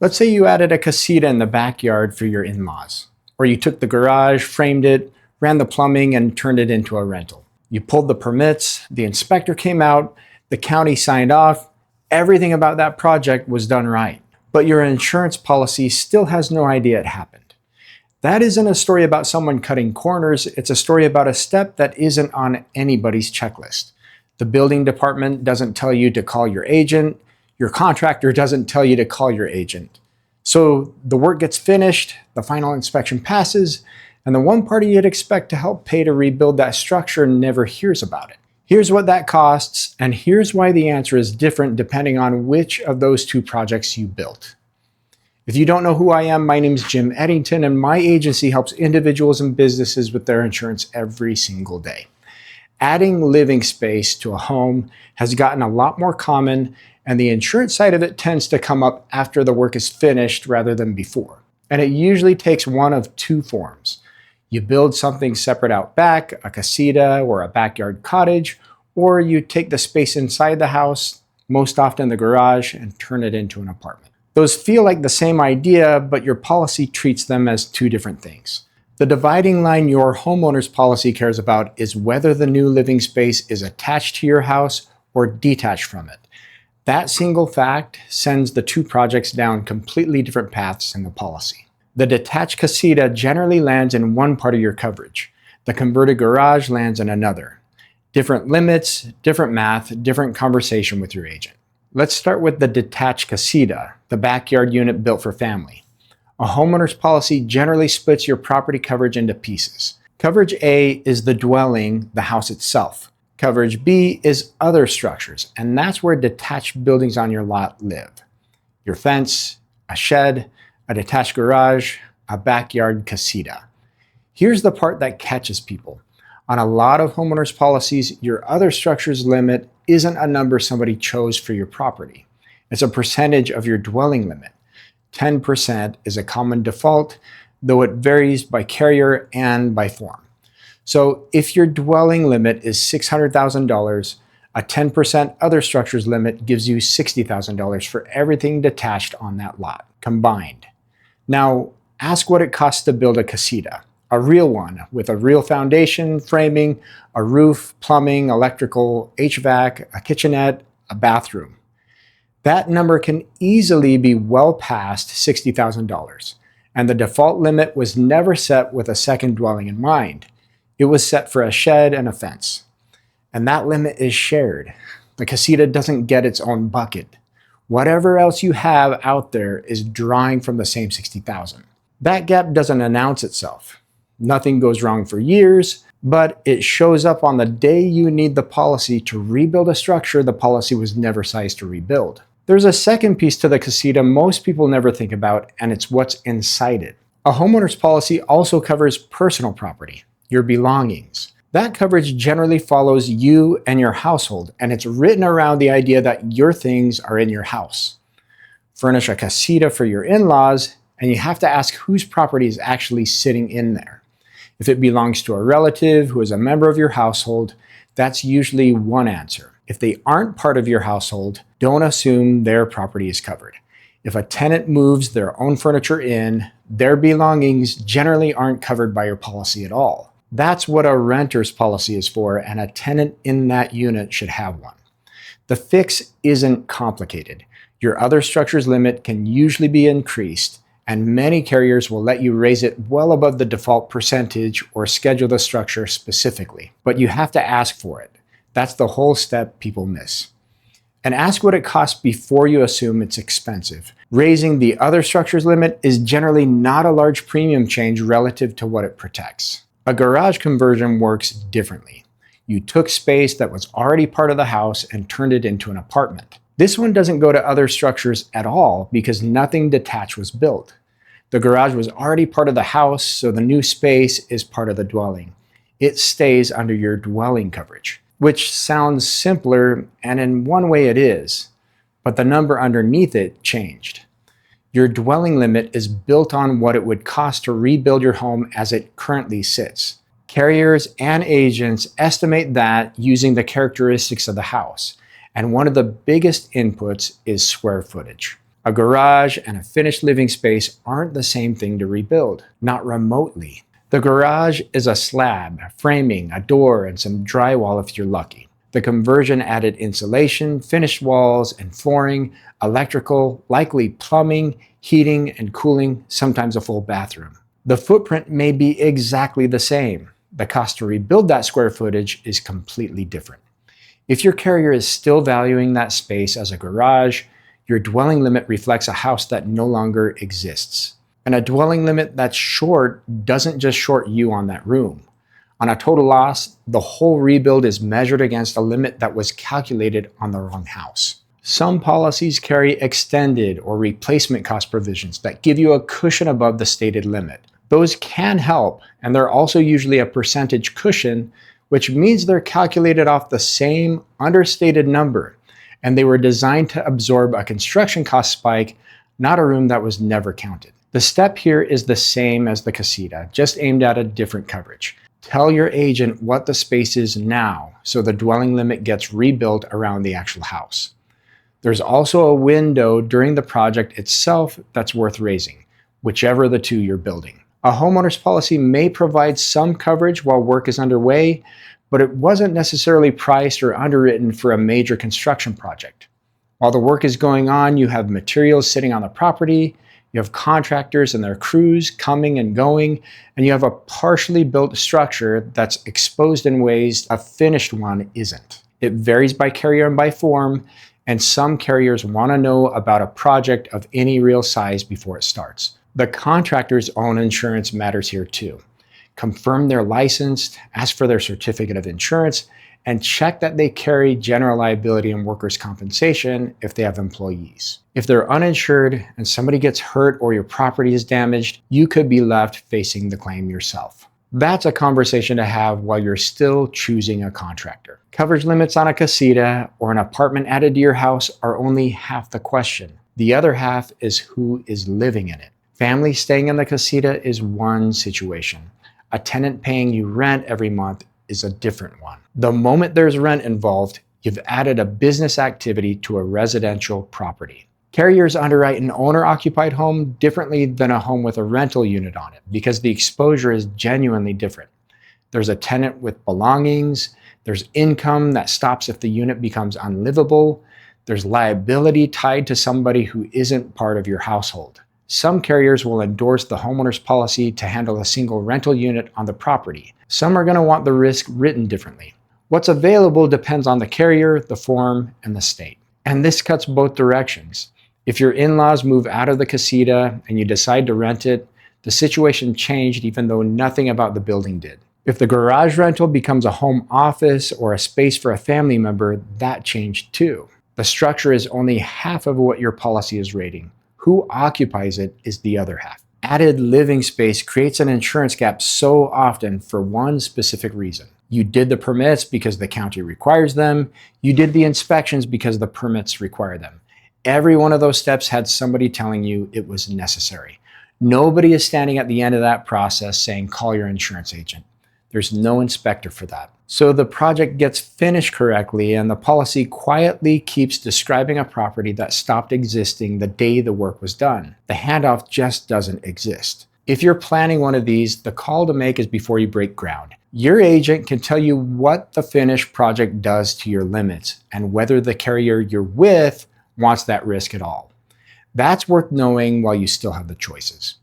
Let's say you added a casita in the backyard for your in-laws, or you took the garage, framed it, ran the plumbing, and turned it into a rental. You pulled the permits, the inspector came out, the county signed off, everything about that project was done right. But your insurance policy still has no idea it happened. That isn't a story about someone cutting corners, it's a story about a step that isn't on anybody's checklist. The building department doesn't tell you to call your agent, your contractor doesn't tell you to call your agent. So the work gets finished, the final inspection passes, and the one party you'd expect to help pay to rebuild that structure never hears about it. Here's what that costs, and here's why the answer is different depending on which of those two projects you built. If you don't know who I am, my name is Jim Eddington, and my agency helps individuals and businesses with their insurance every single day. Adding living space to a home has gotten a lot more common, and the insurance side of it tends to come up after the work is finished rather than before. And it usually takes one of two forms. You build something separate out back, a casita or a backyard cottage, or you take the space inside the house, most often the garage, and turn it into an apartment. Those feel like the same idea, but your policy treats them as two different things. The dividing line your homeowner's policy cares about is whether the new living space is attached to your house or detached from it. That single fact sends the two projects down completely different paths in the policy. The detached casita generally lands in one part of your coverage. The converted garage lands in another. Different limits, different math, different conversation with your agent. Let's start with the detached casita, the backyard unit built for family. A homeowner's policy generally splits your property coverage into pieces. Coverage A is the dwelling, the house itself. Coverage B is other structures, and that's where detached buildings on your lot live. Your fence, a shed, a detached garage, a backyard casita. Here's the part that catches people. On a lot of homeowners' policies, your other structures limit isn't a number somebody chose for your property. It's a percentage of your dwelling limit. 10% is a common default, though it varies by carrier and by form. So if your dwelling limit is $600,000, a 10% other structures limit gives you $60,000 for everything detached on that lot, combined. Now, ask what it costs to build a casita, a real one, with a real foundation, framing, a roof, plumbing, electrical, HVAC, a kitchenette, a bathroom. That number can easily be well past $60,000, and the default limit was never set with a second dwelling in mind. It was set for a shed and a fence. And that limit is shared. The casita doesn't get its own bucket. Whatever else you have out there is drawing from the same $60,000. That gap doesn't announce itself. Nothing goes wrong for years, but it shows up on the day you need the policy to rebuild a structure the policy was never sized to rebuild. There's a second piece to the casita most people never think about, and it's what's inside it. A homeowner's policy also covers personal property, your belongings. That coverage generally follows you and your household, and it's written around the idea that your things are in your house. Furnish a casita for your in-laws, and you have to ask whose property is actually sitting in there. If it belongs to a relative who is a member of your household, that's usually one answer. If they aren't part of your household, don't assume their property is covered. If a tenant moves their own furniture in, their belongings generally aren't covered by your policy at all. That's what a renter's policy is for, and a tenant in that unit should have one. The fix isn't complicated. Your other structures limit can usually be increased, and many carriers will let you raise it well above the default percentage or schedule the structure specifically. But you have to ask for it. That's the whole step people miss. And ask what it costs before you assume it's expensive. Raising the other structures limit is generally not a large premium change relative to what it protects. A garage conversion works differently. You took space that was already part of the house and turned it into an apartment. This one doesn't go to other structures at all because nothing detached was built. The garage was already part of the house, so the new space is part of the dwelling. It stays under your dwelling coverage, which sounds simpler, and in one way it is, but the number underneath it changed. Your dwelling limit is built on what it would cost to rebuild your home as it currently sits. Carriers and agents estimate that using the characteristics of the house, and one of the biggest inputs is square footage. A garage and a finished living space aren't the same thing to rebuild, not remotely. The garage is a slab, framing, a door, and some drywall if you're lucky. The conversion added insulation, finished walls and flooring, electrical, likely plumbing, heating and cooling, sometimes a full bathroom. The footprint may be exactly the same. The cost to rebuild that square footage is completely different. If your carrier is still valuing that space as a garage, your dwelling limit reflects a house that no longer exists. And a dwelling limit that's short doesn't just short you on that room. On a total loss, the whole rebuild is measured against a limit that was calculated on the wrong house. Some policies carry extended or replacement cost provisions that give you a cushion above the stated limit. Those can help, and they're also usually a percentage cushion, which means they're calculated off the same understated number, and they were designed to absorb a construction cost spike, not a room that was never counted. The step here is the same as the Casita, just aimed at a different coverage. Tell your agent what the space is now, so the dwelling limit gets rebuilt around the actual house. There's also a window during the project itself that's worth raising, whichever the two you're building. A homeowner's policy may provide some coverage while work is underway, but it wasn't necessarily priced or underwritten for a major construction project. While the work is going on, you have materials sitting on the property, you have contractors and their crews coming and going, and you have a partially built structure that's exposed in ways a finished one isn't. It varies by carrier and by form, and some carriers want to know about a project of any real size before it starts. The contractor's own insurance matters here too. Confirm they're licensed, ask for their certificate of insurance, and check that they carry general liability and workers' compensation if they have employees. If they're uninsured and somebody gets hurt or your property is damaged, you could be left facing the claim yourself. That's a conversation to have while you're still choosing a contractor. Coverage limits on a Casita or an apartment added to your house are only half the question. The other half is who is living in it. Family staying in the Casita is one situation. A tenant paying you rent every month is a different one. The moment there's rent involved, you've added a business activity to a residential property. Carriers underwrite an owner-occupied home differently than a home with a rental unit on it because the exposure is genuinely different. There's a tenant with belongings, there's income that stops if the unit becomes unlivable, there's liability tied to somebody who isn't part of your household. Some carriers will endorse the homeowner's policy to handle a single rental unit on the property. Some are going to want the risk written differently. What's available depends on the carrier, the form, and the state. And this cuts both directions. If your in-laws move out of the Casita and you decide to rent it, the situation changed even though nothing about the building did. If the garage rental becomes a home office or a space for a family member, that changed too. The structure is only half of what your policy is rating. Who occupies it is the other half. Added living space creates an insurance gap so often for one specific reason. You did the permits because the county requires them. You did the inspections because the permits require them. Every one of those steps had somebody telling you it was necessary. Nobody is standing at the end of that process saying, call your insurance agent. There's no inspector for that. So the project gets finished correctly and the policy quietly keeps describing a property that stopped existing the day the work was done. The handoff just doesn't exist. If you're planning one of these, the call to make is before you break ground. Your agent can tell you what the finished project does to your limits and whether the carrier you're with wants that risk at all. That's worth knowing while you still have the choices.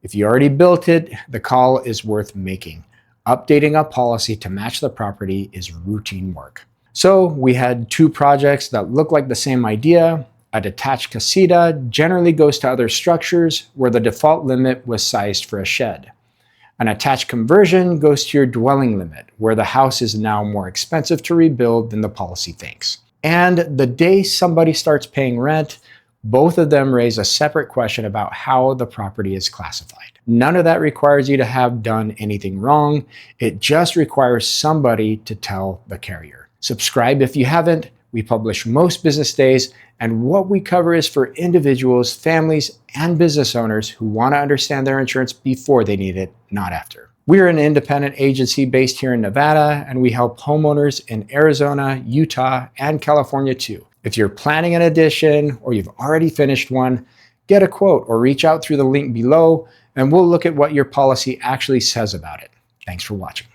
If you already built it, the call is worth making. Updating a policy to match the property is routine work. So we had two projects that look like the same idea. A detached Casita generally goes to other structures where the default limit was sized for a shed. An attached conversion goes to your dwelling limit, where the house is now more expensive to rebuild than the policy thinks. And the day somebody starts paying rent, both of them raise a separate question about how the property is classified. None of that requires you to have done anything wrong. It just requires somebody to tell the carrier. Subscribe if you haven't. We publish most business days, and what we cover is for individuals, families, and business owners who want to understand their insurance before they need it, not after. We're an independent agency based here in Nevada, and we help homeowners in Arizona, Utah, and California too. If you're planning an addition or you've already finished one, get a quote or reach out through the link below and we'll look at what your policy actually says about it. Thanks for watching.